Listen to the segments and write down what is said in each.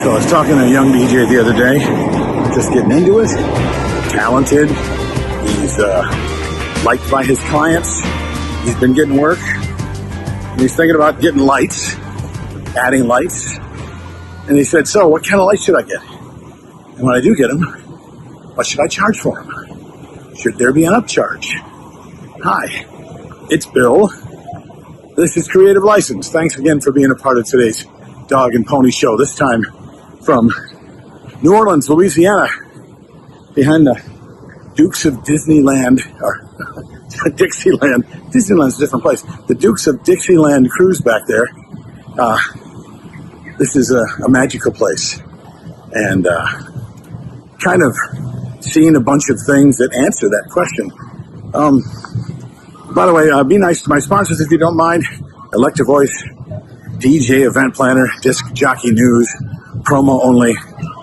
So I was talking to a young DJ the other day, just getting into it. Talented. He's liked by his clients. He's been getting work. And he's thinking about getting lights, adding lights. And he said, so what kind of lights should I get? And when I do get them, what should I charge for them? Should there be an upcharge? Hi, it's Bill. This is Creative License. Thanks again for being a part of today's Dog and Pony Show. This time from New Orleans, Louisiana, behind the Dukes of Disneyland, or Dixieland. Disneyland's a different place. The Dukes of Dixieland cruise back there. This is a magical place. And kind of seeing a bunch of things that answer that question. By the way, be nice to my sponsors if you don't mind. Electro Voice, DJ Event Planner, Disc Jockey News, Promo Only,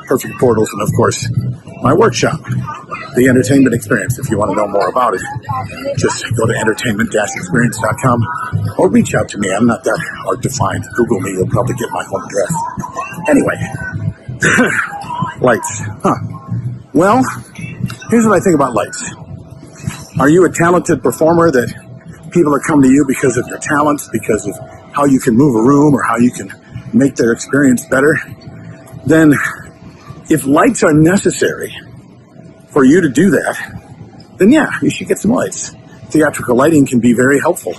Perfect Portals, and of course, my workshop, The Entertainment Experience. If you want to know more about it, just go to entertainment-experience.com or reach out to me. I'm not that hard to find. Google me, you'll probably get my home address. Anyway, lights. Well, here's what I think about lights. Are you a talented performer that people are coming to you because of your talents, because of how you can move a room or how you can make their experience better? Then if lights are necessary for you to do that, then yeah, you should get some lights. Theatrical lighting can be very helpful,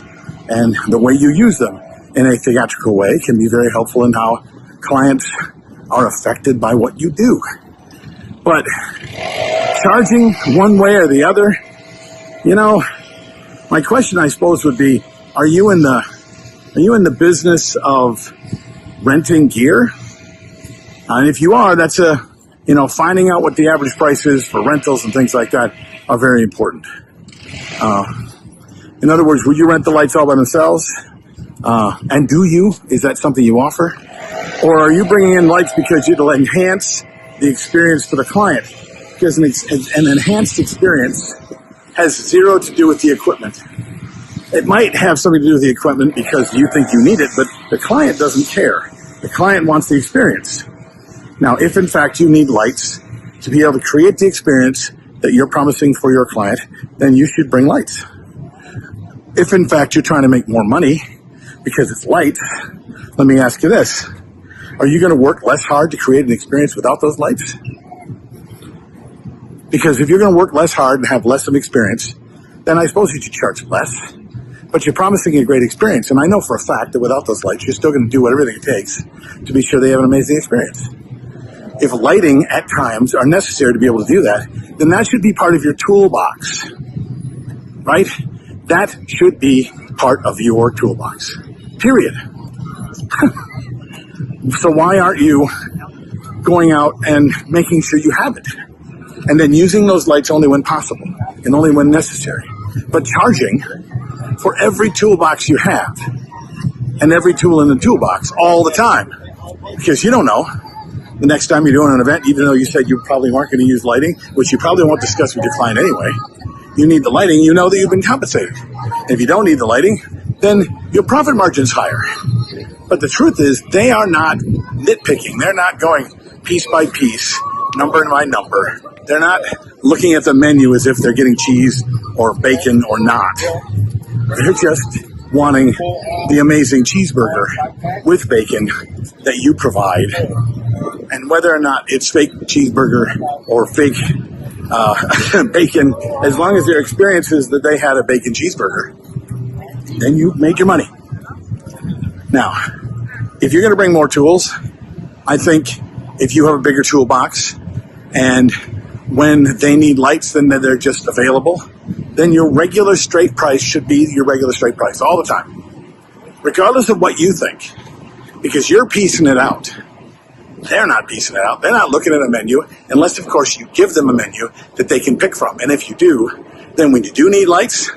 and the way you use them in a theatrical way can be very helpful in how clients are affected by what you do. But charging one way or the other, you know, my question I suppose would be, are you in the business of renting gear? And if you are, that's finding out what the average price is for rentals and things like that are very important. In other words, would you rent the lights all by themselves? And do you? Is that something you offer? Or are you bringing in lights because you'll enhance the experience for the client? Because an enhanced experience has zero to do with the equipment. It might have something to do with the equipment because you think you need it, but the client doesn't care. The client wants the experience. Now, if in fact you need lights to be able to create the experience that you're promising for your client, then you should bring lights. If in fact you're trying to make more money because it's light, let me ask you this. Are you going to work less hard to create an experience without those lights? Because if you're going to work less hard and have less of an experience, then I suppose you should charge less. But you're promising a great experience. And I know for a fact that without those lights, you're still going to do everything it takes to be sure they have an amazing experience. If lighting at times are necessary to be able to do that, then that should be part of your toolbox, right? That should be part of your toolbox, period. So why aren't you going out and making sure you have it? And then using those lights only when possible and only when necessary. But charging for every toolbox you have and every tool in the toolbox all the time. Because you don't know. The next time you're doing an event, even though you said you probably weren't going to use lighting, which you probably won't discuss with your client anyway, you need the lighting, you know that you've been compensated. If you don't need the lighting, then your profit margin's higher. But the truth is, they are not nitpicking. They're not going piece by piece, number by number. They're not looking at the menu as if they're getting cheese or bacon or not. They're just wanting the amazing cheeseburger with bacon that you provide. And whether or not it's fake cheeseburger or fake bacon, as long as their experience is that they had a bacon cheeseburger, then you make your money. Now, if you're going to bring more tools, I think if you have a bigger toolbox and when they need lights, then they're just available, then your regular straight price should be your regular straight price all the time, regardless of what you think, because you're piecing it out. They're not piecing it out. They're not looking at a menu, unless, of course, you give them a menu that they can pick from. And if you do, then when you do need lights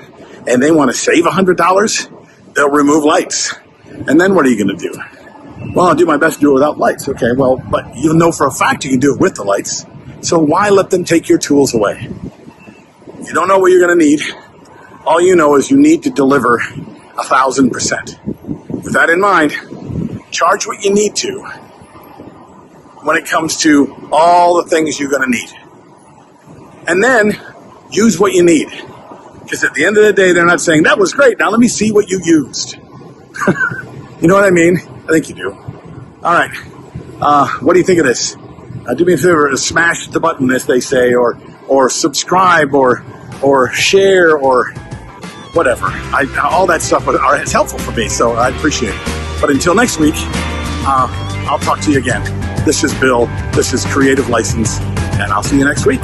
and they want to save $100, they'll remove lights. And then what are you going to do? Well, I'll do my best to do it without lights. Okay, well, but you know for a fact you can do it with the lights. So why let them take your tools away? You don't know what you're going to need. All you know is you need to deliver 1,000%. With that in mind, charge what you need to. when it comes to all the things you're going to need. And then use what you need. Because at the end of the day, they're not saying, that was great, now let me see what you used. You know what I mean? I think you do. All right. What do you think of this? Do me a favor, smash the button, as they say, or subscribe, or share, or whatever. All that stuff is helpful for me, so I appreciate it. But until next week, I'll talk to you again. This is Bill. This is Creative License, and I'll see you next week.